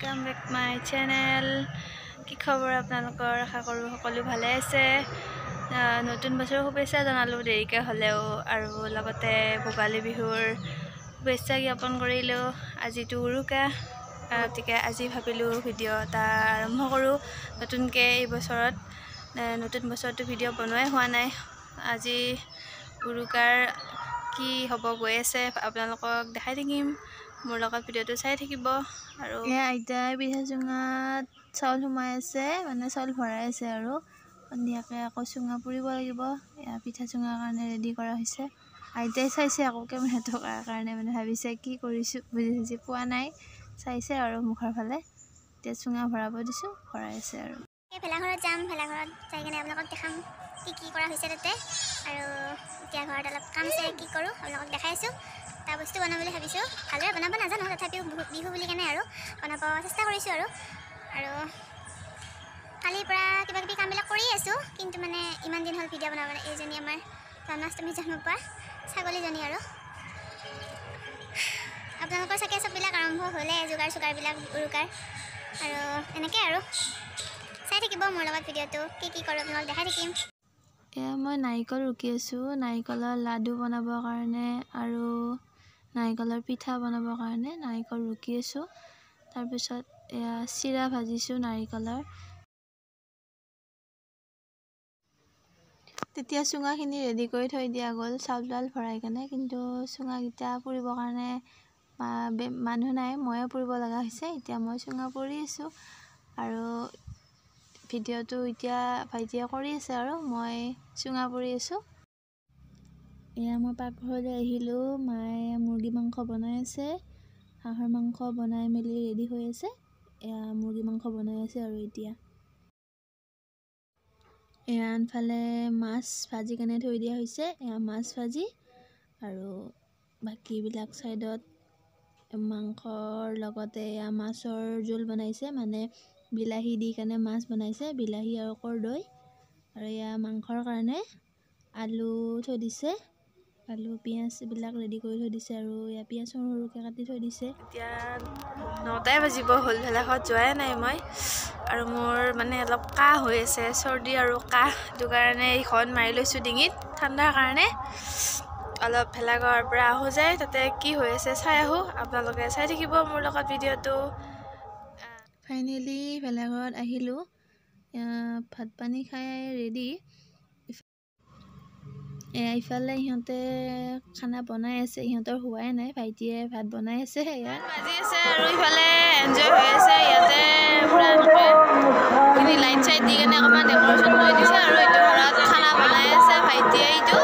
welcome back my channel कि खबर आपनालोकर आशा करूँ सकलो भाले आछे नतुन बछर शुभेच्छा जनालो देरिके हलेও आरो लगते भोगाली बिहुर शुभेच्छा ज्ञापन करिलो आजितो उरुका गतिके আজি भाबिलो भिडिओ এটা आरम्भ करूँ नतुनके এই বছৰত नतुन बछरतो भिडिओ बनवाई हुआ नाइ আজি उरुकार কি হ'ব গৈ আছে আপোনালোকক দেখাই থাকিম মোৰ লগত ভিডিওটো চাই থাকিব আৰু আইতা পিঠা চুঙাত চাউল সোমাই আছে মানে চাউল ভৰাই আছে আৰু সন্ধিয়াকে আকৌ চুঙা পুৰিব লাগিব পিঠা চুঙাৰ কাৰণে ৰেডি কৰা হৈছে আইতাই চাইছে আকৌ কেমেৰা থকাৰ কাৰণে মানে ভাবিছে কি কৰিছো বুজি পোৱা নাই চাইছে আৰু মুখৰ ফালে এতিয়া চুঙা ভৰাব দিছো ভৰাই আছে আৰু ভেলাঘৰত যাম ভেলাঘৰত যাই কিনে আপোনালোকক দেখাম কি কৰা হৈছে তাতে আৰু এতিয়া ঘৰত অলপ কাম আছে কি কৰোঁ আপোনালোকক দেখাইছোঁ এটা বস্তু বনাম বুলি ভাবিছোঁ ভালদৰে বনাব নাজানো তথাপিও বিহু বুলি কেনে আৰু বনাব চেষ্টা কৰিছোঁ আৰু কালিৰ পৰা কিবা কিবি কামবিলাক কৰি আছোঁ কিন্তু মানে ইমান দিন হ'ল ভিডিঅ' বনাব এইজনী আমাৰ জন্মাষ্টমী জন্ম পোৱা ছাগলীজনী আৰু আপোনালোকৰ চাগে চববিলাক আৰম্ভ হ'লে যোগাৰ চুগাৰবিলাক উৰুকাৰ আৰু এনেকৈ আৰু চাই থাকিব মোৰ লগত ভিডিঅ'টো কি কৰোঁ আপোনালোকক দেখাই থাকিম মই নাৰিকল ৰুকি আছো নাৰিকলৰ লাডু বনাবৰ কাৰণে আৰু নাৰিকলৰ পিঠা বনাবৰ কাৰণে নাৰিকল ৰুকি আছো তাৰ পিছত চিৰা ভাজিছো নাৰিকলৰ তেতিয়া চুঙাখিনি ৰেডি কৰি থৈ দিয়া গ'ল চাউল দাল ভৰাই কেনে কিন্তু চুঙাকিটা পুৰিবৰ কাৰণে মানুহ নাই ময়ে পুৰিব লগা হৈছে এতিয়া মই চুঙা পুৰি আছো আৰু ভিডিওটো এতিয়া ভাইটিয়ে কৰি আছে আৰু মই চুঙা পুৰি আছো মই পাকঘৰলৈ আহিলো মায়ে মুৰ্গী মাংস বনাই আছে হাঁহৰ মাংস বনাই মেলি ৰেডি হৈ আছে মুৰ্গী মাংস বনাই আছে আৰু এতিয়া আনফালে মাছ ভাজি কেনে থৈ দিয়া হৈছে মাছ ভাজি আৰু বাকিবিলাক সাইডত মাংসৰ লগতে মাছৰ জোল বনাইছে মানে বিলাহী দি কেনে মাছ বনাইছে বিলাহী আৰু কৰ্দৈ আৰু মাংসৰ কাৰণে আলু থৈ দিছে আলু পিয়াজ বিলাক ৰেডি কৰি থৈ দিছে আৰু পিয়াজ সৰুকে কাটি থৈ দিছে এতিয়া 9টাই বাজিব হল ভেলাঘৰত যোৱাই নাই মই আৰু মোৰ মানে অলপ কাহ হৈ আছে চৰ্দি আৰু কাহ সেইটো কাৰণে এইখন মাৰি লৈছো ডিঙিত ঠাণ্ডাৰ কাৰণে অলপ ভেলাঘৰৰ পৰা আহো যায় তাতে কি হৈ আছে চাই আহো আপোনালোকে চাই থাকিব মোৰ লগত ভিডিওটো ফাইনেলি ভেলাঘৰত আহিলো ভাত পানী খাই ৰেডি ইফালে ইহঁতে খানা বনাই আছে ইহঁতৰ হোৱাই নাই ভাইটিয়ে ভাত বনাই আছে বাজি আছে আৰু ইফালে এনজয় হৈ আছে ইয়াতে পুৰা এনেকৈ লাইট চাইট দি কেনে অকণমান ডেকৰেশ্যন কৰি দিছে আৰু এইটো ঘৰত খানা বনাই আছে ভাইটিয়ে এইটো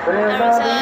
তাৰপিছত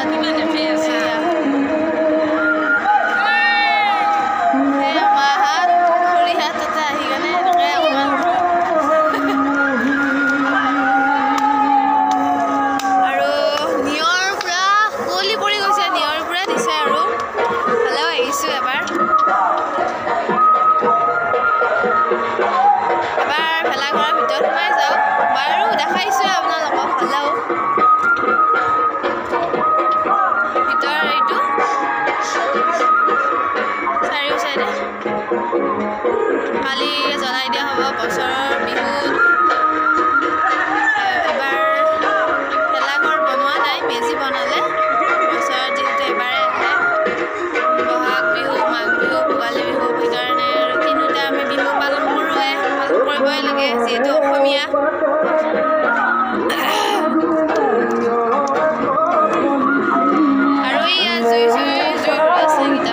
কালি জ্বলাই দিয়া হ'ব বছৰৰ বিহুত এবাৰ ভেলাঘৰ বনোৱা নাই মেজি বনালে বছৰত যিহেতু এবাৰে আহে বহাগ বিহু মাঘ বিহু ভোগালী বিহু সেইকাৰণে আৰু তিনিটা আমি বিহু পালন কৰোঁৱে পালন কৰিবই লাগে যিহেতু অসমীয়া আৰু এয়া জুই আছে এইকেইটা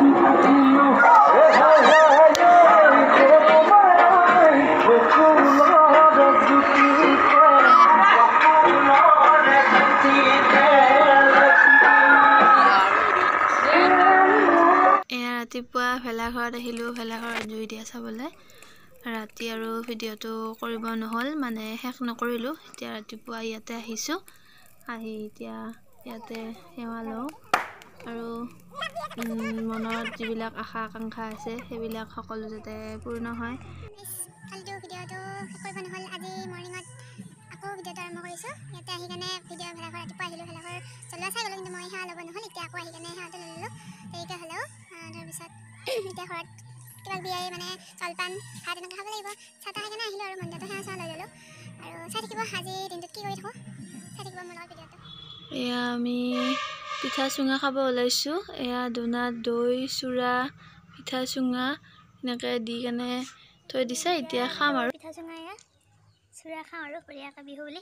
ৰাতিপুৱা ভেলাঘৰত আহিলো ভেলাঘৰত জুই দিয়া চাবলৈ ৰাতি আৰু ভিডিওটো কৰিব নহ'ল মানে শেষ নকৰিলোঁ এতিয়া ৰাতিপুৱা ইয়াতে আহিছোঁ আহি এতিয়া ইয়াতে সেৱা লওঁ আৰু মনত যিবিলাক আশা আকাংক্ষা আছে সেইবিলাক সকলো যাতে পূৰ্ণ হয় কালিটো ভিডিঅ'টো শেষ কৰিব নহ'ল আজি মৰ্ণিঙত আকৌ ভিডিঅ'টো আৰম্ভ কৰিছোঁ ইয়াতে আহি কেনে ভিডিঅ' ভেলাঘৰ ৰাতিপুৱা আহিলোঁ ভেলাঘৰ জ্বলোৱা চাই গ'লোঁ কিন্তু মই সেৱা ল'ব নহ'ল এতিয়া আকৌ আহি কেনে সেৱাটো লৈ ল'লোঁ দেৰিকৈ হ'লেও তাৰপিছত এতিয়া ঘৰত কিবা বিয়াই মানে জলপান ভাত এনেকৈ খাব লাগিব চাহ তাহ খাই কেনে আহিলোঁ আৰু মন্দিৰতো সেৱা চেৱা লৈ ল'লোঁ আৰু চাই থাকিব আজি দিনটোত কি কৰি থাকোঁ চাই থাকিব মোৰ লগত ভিডিঅ'টো এয়া আমি পিঠা চুঙা খাব ওলাইছোঁ এয়া দোনাত দৈ চুৰা পিঠা চুঙা এনেকৈ দি কেনে থৈ দিছে এতিয়া খাম আৰু পিঠা চুঙা এয়া চুৰা খাওঁ আৰু বঢ়িয়াকৈ বিহু বুলি